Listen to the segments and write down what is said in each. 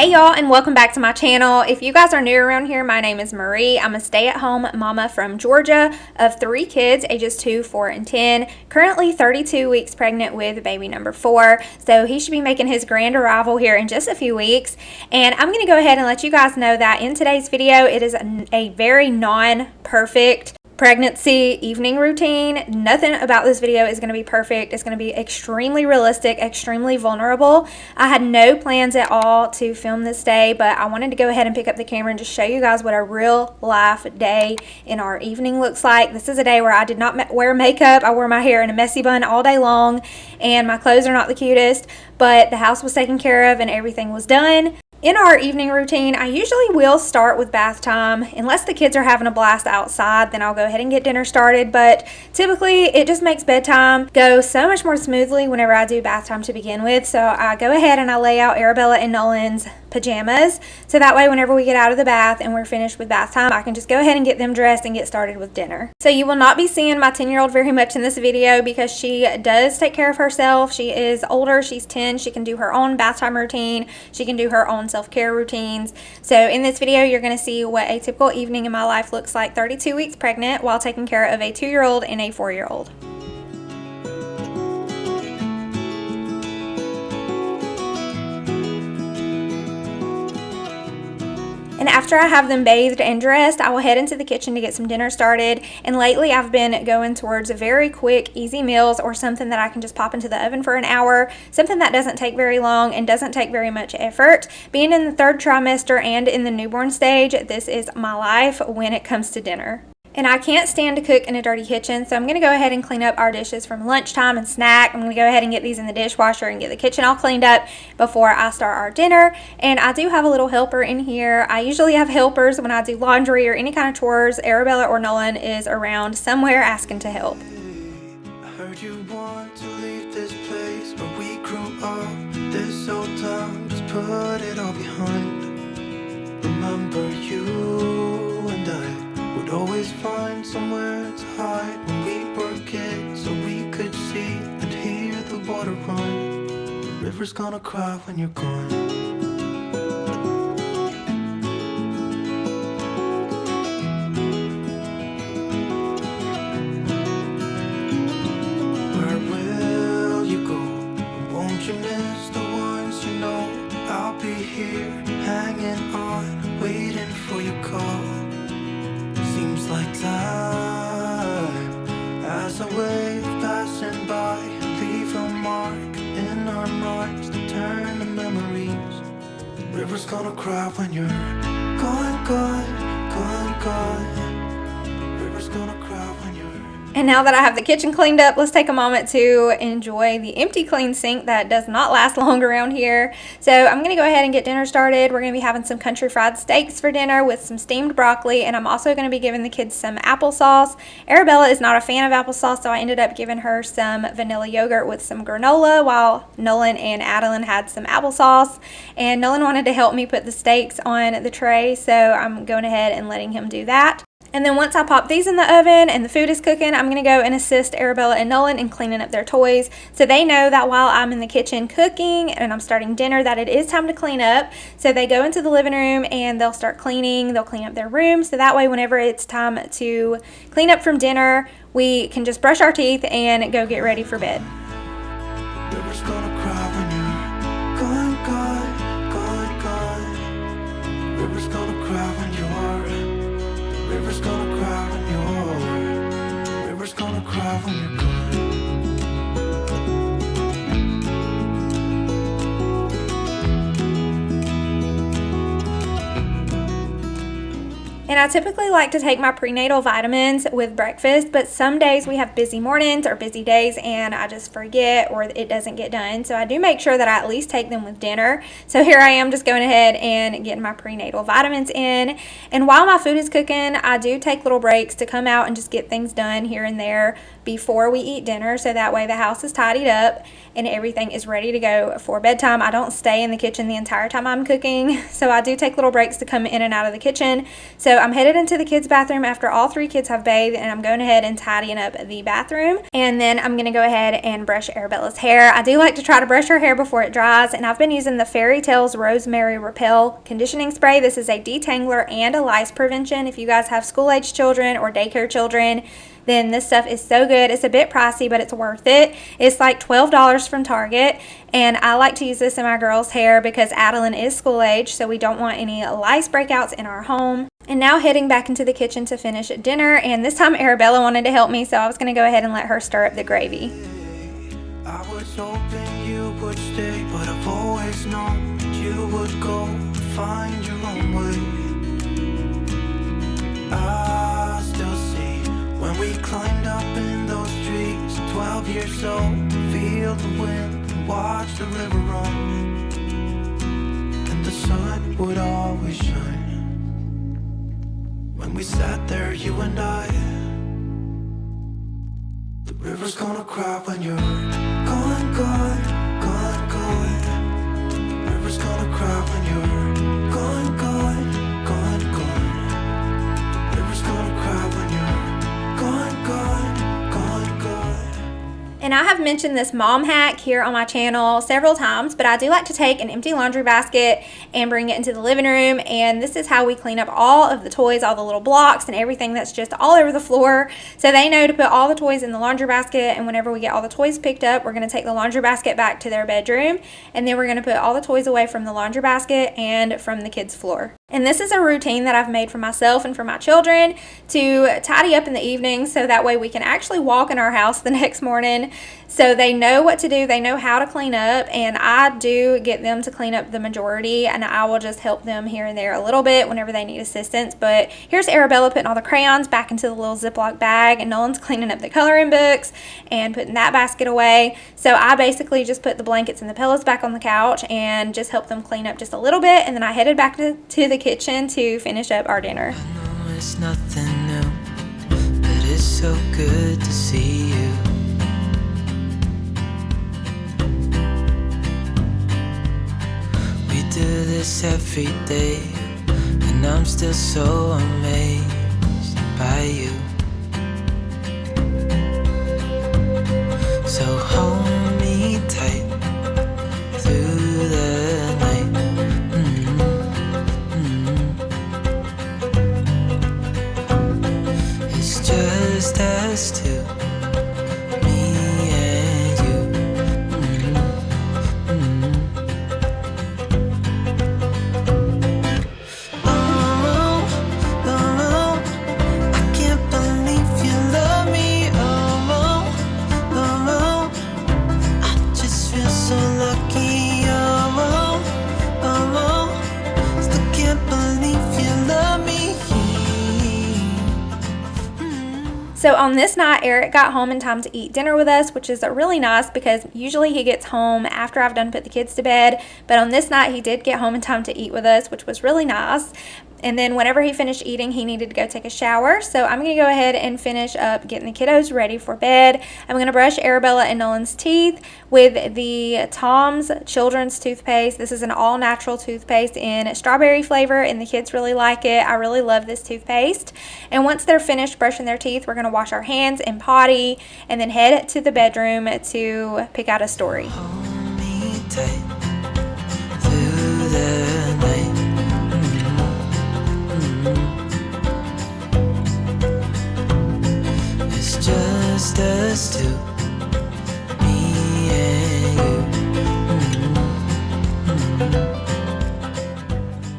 Hey y'all, and welcome back to my channel. If you guys are new around here, my name is Marie. I'm a stay-at-home mama from Georgia of 3 kids, ages 2, 4, and 10. Currently 32 weeks pregnant with baby number 4. So he should be making his grand arrival here in just a few weeks. And I'm going to go ahead and let you guys know that in today's video, it is a very non-perfect pregnancy evening routine. Nothing about this video is going to be perfect. It's going to be extremely realistic, extremely vulnerable. I had no plans at all to film this day, but I wanted to go ahead and pick up the camera and just show you guys what a real life day in our evening looks like. This is a day where I did not wear makeup. I wore my hair in a messy bun all day long, and my clothes are not the cutest, but the house was taken care of and everything was done. In our evening routine, I usually will start with bath time. Unless the kids are having a blast outside, then I'll go ahead and get dinner started. But typically, it just makes bedtime go so much more smoothly whenever I do bath time to begin with. So I go ahead and I lay out Arabella and Nolan's pajamas. So that way, whenever we get out of the bath and we're finished with bath time, I can just go ahead and get them dressed and get started with dinner. So you will not be seeing my 10-year-old very much in this video because she does take care of herself. She is older. She's 10. She can do her own bath time routine. She can do her own self-care routines. So in this video, you're going to see what a typical evening in my life looks like 32 weeks pregnant while taking care of a 2-year-old and a 4-year-old. And after I have them bathed and dressed, I will head into the kitchen to get some dinner started. And lately I've been going towards very quick, easy meals or something that I can just pop into the oven for an hour, something that doesn't take very long and doesn't take very much effort. Being in the 3rd trimester and in the newborn stage, this is my life when it comes to dinner. And I can't stand to cook in a dirty kitchen, so I'm going to go ahead and clean up our dishes from lunchtime and snack. I'm going to go ahead and get these in the dishwasher and get the kitchen all cleaned up before I start our dinner. And I do have a little helper in here. I usually have helpers when I do laundry or any kind of chores. Arabella or Nolan is around somewhere asking to help. I heard you want to leave this place where we grew up. This old town, just put it all behind. Remember you and I would always find somewhere to hide when we were kids, so we could see and hear the water run. The river's gonna cry when you're gone. Where will you go? And won't you miss the ones you know? I'll be here, hanging on, waiting for your call. Seems like time as a wave passing by, leave a mark in our minds that turn to memories. The river's gonna cry when you're gone, gone, gone, gone. The river's gonna cry when you're. And now that I have the kitchen cleaned up, let's take a moment to enjoy the empty clean sink that does not last long around here. So I'm going to go ahead and get dinner started. We're going to be having some country fried steaks for dinner with some steamed broccoli, and I'm also going to be giving the kids some applesauce. Arabella is not a fan of applesauce, so I ended up giving her some vanilla yogurt with some granola, while Nolan and Adeline had some applesauce. And Nolan wanted to help me put the steaks on the tray, so I'm going ahead and letting him do that. And then once I pop these in the oven and the food is cooking, I'm going to go and assist Arabella and Nolan in cleaning up their toys. So they know that while I'm in the kitchen cooking and I'm starting dinner that it is time to clean up. So they go into the living room and they'll start cleaning. They'll clean up their room. So that way whenever it's time to clean up from dinner, we can just brush our teeth and go get ready for bed. River's gonna cry when you're gone, gone, gone, gone. River's gonna cry when you're. River's gonna cry when you're. River's gonna cry when you're gone. And I typically like to take my prenatal vitamins with breakfast, but some days we have busy mornings or busy days and I just forget or it doesn't get done. So I do make sure that I at least take them with dinner. So here I am just going ahead and getting my prenatal vitamins in. And while my food is cooking, I do take little breaks to come out and just get things done here and there before we eat dinner. So that way the house is tidied up and everything is ready to go for bedtime. I don't stay in the kitchen the entire time I'm cooking. So I do take little breaks to come in and out of the kitchen. So I'm headed into the kids' bathroom after all 3 kids have bathed, and I'm going ahead and tidying up the bathroom. And then I'm going to go ahead and brush Arabella's hair. I do like to try to brush her hair before it dries, and I've been using the Fairy Tales Rosemary Repel conditioning spray. This is a detangler and a lice prevention. If you guys have school-age children or daycare children, then this stuff is so good. It's a bit pricey, but it's worth it. It's like $12 from Target, and I like to use this in my girls' hair because Adeline is school age, so we don't want any lice breakouts in our home. And now heading back into the kitchen to finish dinner, and this time Arabella wanted to help me, so I was going to go ahead and let her stir up the gravy. I was hoping you would stay, but I've always known you would go find your own way. I still see when we climbed up in those trees, 12 years old, to feel the wind and watch the river run, and the sun would always shine. When we sat there, you and I, the river's gonna cry when you're gone, gone, gone, gone. The river's gonna cry when you're gone, gone, gone, gone. The river's gonna cry when you're gone, gone, gone, gone. And I have mentioned this mom hack here on my channel several times, but I do like to take an empty laundry basket and bring it into the living room, and this is how we clean up all of the toys, all the little blocks and everything that's just all over the floor. So they know to put all the toys in the laundry basket, and whenever we get all the toys picked up, we're going to take the laundry basket back to their bedroom, and then we're going to put all the toys away from the laundry basket and from the kids' floor. And this is a routine that I've made for myself and for my children to tidy up in the evening, so that way we can actually walk in our house the next morning. So they know what to do, they know how to clean up, and I do get them to clean up the majority, and I will just help them here and there a little bit whenever they need assistance. But here's Arabella putting all the crayons back into the little Ziploc bag, and Nolan's cleaning up the coloring books and putting that basket away. So I basically just put the blankets and the pillows back on the couch and just help them clean up just a little bit, and then I headed back to the kitchen to finish up our dinner. I know it's nothing new, but it's so good to see you. We do this every day, and I'm still so amazed by you. So hold me tight through the night. It's just us two, me and you. Oh, oh, I can't believe you love me. Oh, oh, I just feel so lucky. Oh, oh, still can't believe you love me. So on this night, Eric got home in time to eat dinner with us, which is really nice because usually he gets home after I've done put the kids to bed. But on this night, he did get home in time to eat with us, which was really nice. And then whenever he finished eating, he needed to go take a shower. So I'm going to go ahead and finish up getting the kiddos ready for bed. I'm going to brush Arabella and Nolan's teeth with the Tom's Children's Toothpaste. This is an all-natural toothpaste in strawberry flavor, and the kids really like it. I really love this toothpaste. And once they're finished brushing their teeth, we're going to wash our hands and potty, and then head to the bedroom to pick out a story. Hold me tight through the night. It's just us two, me and you.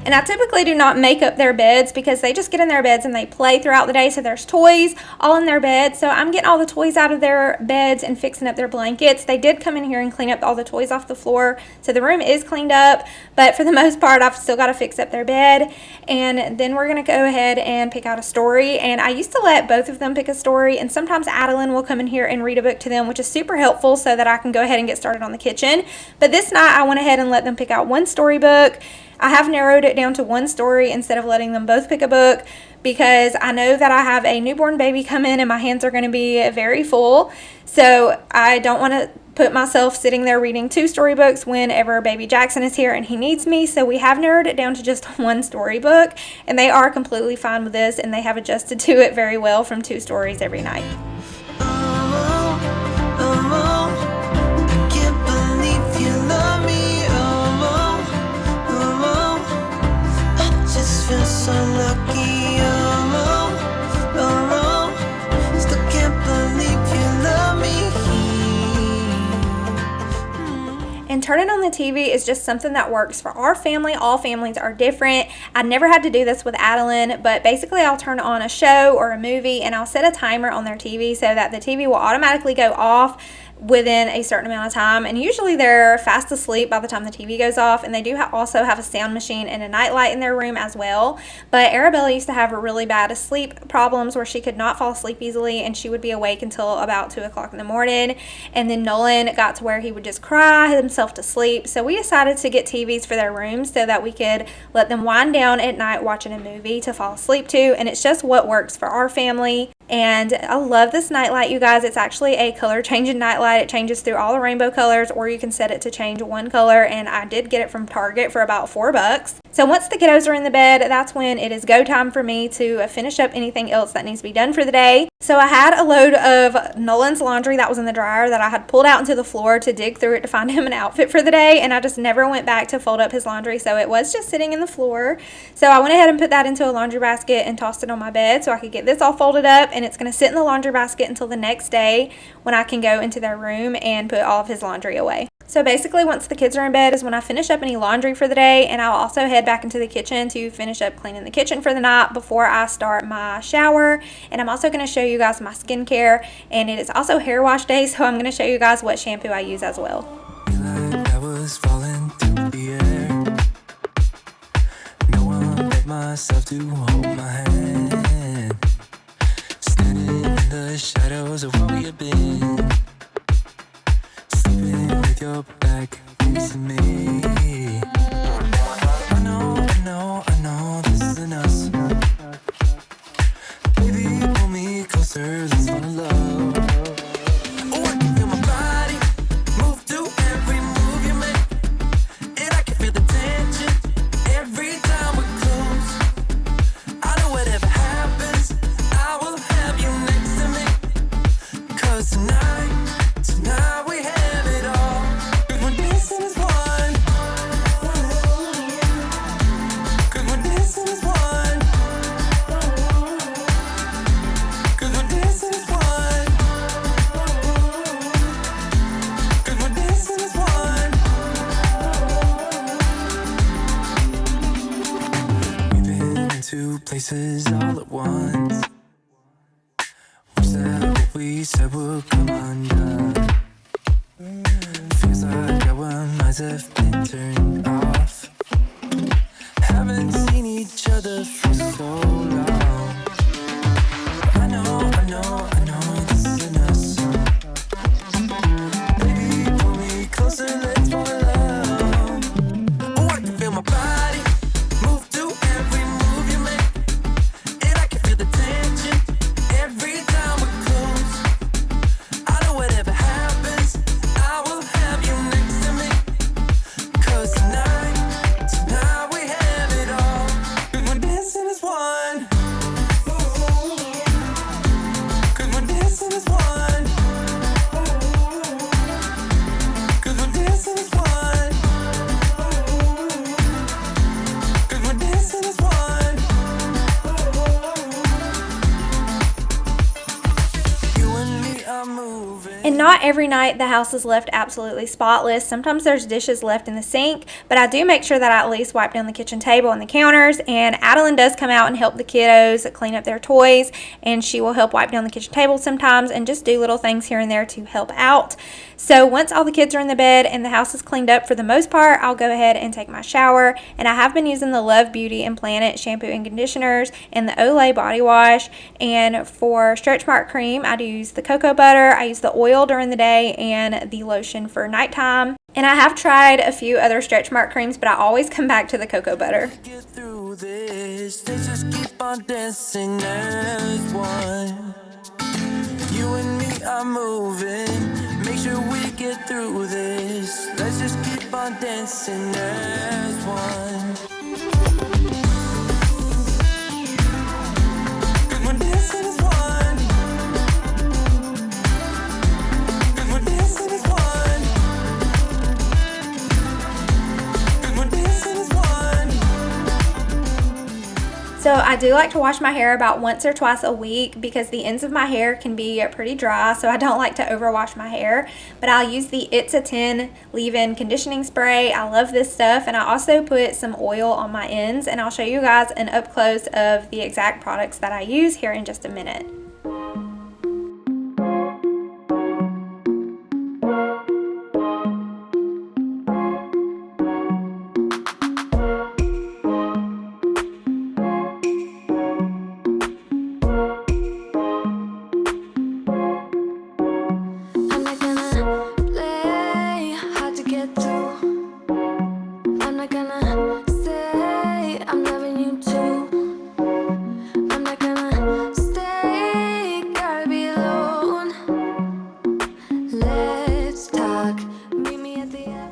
And I typically do not make up their beds because they just get in their beds and they play throughout the day. So there's toys all in their beds. So I'm getting all the toys out of their beds and fixing up their blankets. They did come in here and clean up all the toys off the floor. So the room is cleaned up. But for the most part, I've still got to fix up their bed. And then we're going to go ahead and pick out a story. And I used to let both of them pick a story. And sometimes Adeline will come in here and read a book to them, which is super helpful so that I can go ahead and get started on the kitchen. But this night, I went ahead and let them pick out one storybook. I have narrowed it down to one story instead of letting them both pick a book because I know that I have a newborn baby come in and my hands are going to be very full. So I don't want to put myself sitting there reading 2 storybooks whenever baby Jackson is here and he needs me. So we have narrowed it down to just 1 storybook, and they are completely fine with this, and they have adjusted to it very well from 2 stories every night. So lucky, still can't believe you love me. And turning on the TV is just something that works for our family. All families are different. I never had to do this with Adeline, but basically I'll turn on a show or a movie and I'll set a timer on their TV so that the TV will automatically go off within a certain amount of time, and usually they're fast asleep by the time the TV goes off. And they do also have a sound machine and a nightlight in their room as well. But Arabella used to have really bad sleep problems where she could not fall asleep easily, and she would be awake until about 2 o'clock in the morning. And then Nolan got to where he would just cry himself to sleep. So we decided to get TVs for their rooms so that we could let them wind down at night watching a movie to fall asleep to, and it's just what works for our family. And I love this nightlight, you guys. It's actually a color changing nightlight. It changes through all the rainbow colors, or you can set it to change one color, and I did get it from Target for about $4. So once the kiddos are in the bed, that's when it is go time for me to finish up anything else that needs to be done for the day. So I had a load of Nolan's laundry that was in the dryer that I had pulled out into the floor to dig through it to find him an outfit for the day, and I just never went back to fold up his laundry, so it was just sitting in the floor. So I went ahead and put that into a laundry basket and tossed it on my bed so I could get this all folded up, and it's going to sit in the laundry basket until the next day when I can go into their room and put all of his laundry away. So basically once the kids are in bed is when I finish up any laundry for the day, and I'll also head back into the kitchen to finish up cleaning the kitchen for the night before I start my shower. And I'm also going to show you guys my skincare, and it is also hair wash day, so I'm going to show you guys what shampoo I use as well. Like I was falling through the air. No one but myself to hold my hand. Standing in the shadows of what we have been. Sleeping with your back facing me. I know this isn't us. Baby, pull me closer, let's fall in love. Oh, I can feel my body move to every move you make, and I can feel the tension every time we're close. I know whatever happens, I will have you next to me. 'Cause tonight we have it all. 'Cause we're dancing as one. 'Cause we're dancing as one. 'Cause we're dancing as one. 'Cause we're dancing as one. We've been into places all at once. Wish that what we said would come undone. Feels like our minds have been turned off. Haven't seen each other for so long. I know this isn't us. Baby, pull me closer, let's fall in love. Oh, I can feel my body move to every move you make, and I can feel the tension every time we're close. I know whatever happens, I will have you next to me. 'Cause tonight we have it all. 'Cause we're dancing as one. 'Cause we're dancing as one. 'Cause we're dancing as one. 'Cause we're dancing as one. You and me are moving. And not every night the house is left absolutely spotless. Sometimes there's dishes left in the sink, but I do make sure that I at least wipe down the kitchen table and the counters. And Adeline does come out and help the kiddos clean up their toys, and she will help wipe down the kitchen table sometimes and just do little things here and there to help out. So once all the kids are in the bed and the house is cleaned up for the most part, I'll go ahead and take my shower. And I have been using the Love Beauty and Planet shampoo and conditioners and the Olay body wash. And for stretch mark cream, I do use the cocoa butter. I use the oil during the day and the lotion for nighttime. And I have tried a few other stretch mark creams, but I always come back to the cocoa butter. Get through this, let's just keep on dancing as one. You and me are moving, make sure we get through this. Let's just keep on dancing as one. Come on, dancing as one. Come on, dancing as one. Come on, dancing as one. So I do like to wash my hair about once or twice a week because the ends of my hair can be pretty dry, so I don't like to overwash my hair. But I'll use the It's a 10 leave-in conditioning spray. I love this stuff, and I also put some oil on my ends, and I'll show you guys an up close of the exact products that I use here in just a minute.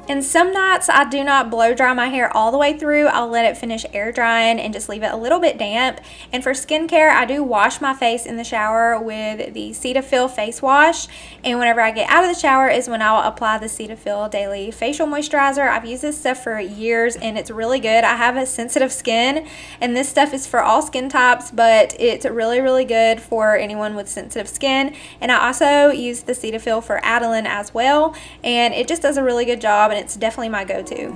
And some nights I do not blow dry my hair all the way through. I'll let it finish air drying and just leave it a little bit damp. And for skincare, I do wash my face in the shower with the Cetaphil face wash. And whenever I get out of the shower is when I'll apply the Cetaphil Daily Facial Moisturizer. I've used this stuff for years and it's really good. I have a sensitive skin and this stuff is for all skin types, but it's really, really good for anyone with sensitive skin. And I also use the Cetaphil for Adeline as well. And it just does a really good job, and it's definitely my go-to.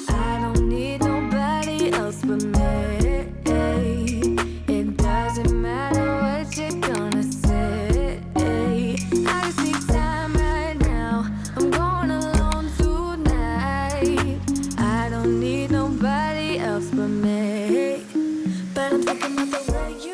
I don't need nobody else but me. It doesn't matter what you're gonna say. I just need time right now. I'm going alone tonight. I don't need nobody else but me. But I'm thinking about the way you.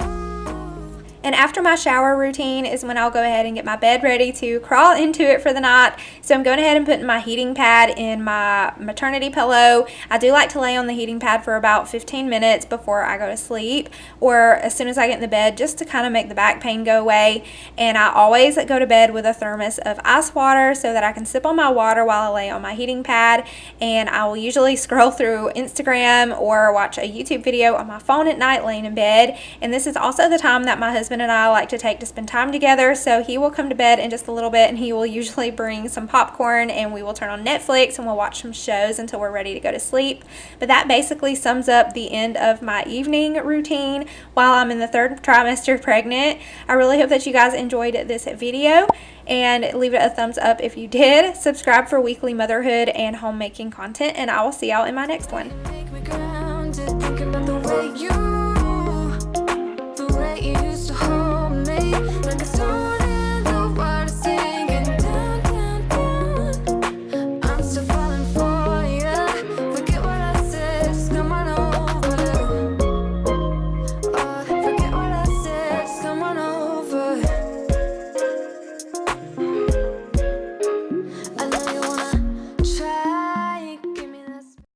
And after my shower routine is when I'll go ahead and get my bed ready to crawl into it for the night. So I'm going ahead and putting my heating pad in my maternity pillow. I do like to lay on the heating pad for about 15 minutes before I go to sleep, or as soon as I get in the bed, just to kind of make the back pain go away. And I always go to bed with a thermos of ice water so that I can sip on my water while I lay on my heating pad. And I will usually scroll through Instagram or watch a YouTube video on my phone at night laying in bed. And this is also the time that my husband and I like to take to spend time together. So he will come to bed in just a little bit and he will usually bring some popcorn and we will turn on Netflix and we'll watch some shows until we're ready to go to sleep. But that basically sums up the end of my evening routine while I'm in the third trimester pregnant. I really hope that you guys enjoyed this video, and leave it a thumbs up if you did. Subscribe for weekly motherhood and homemaking content, and I will see y'all in my next one.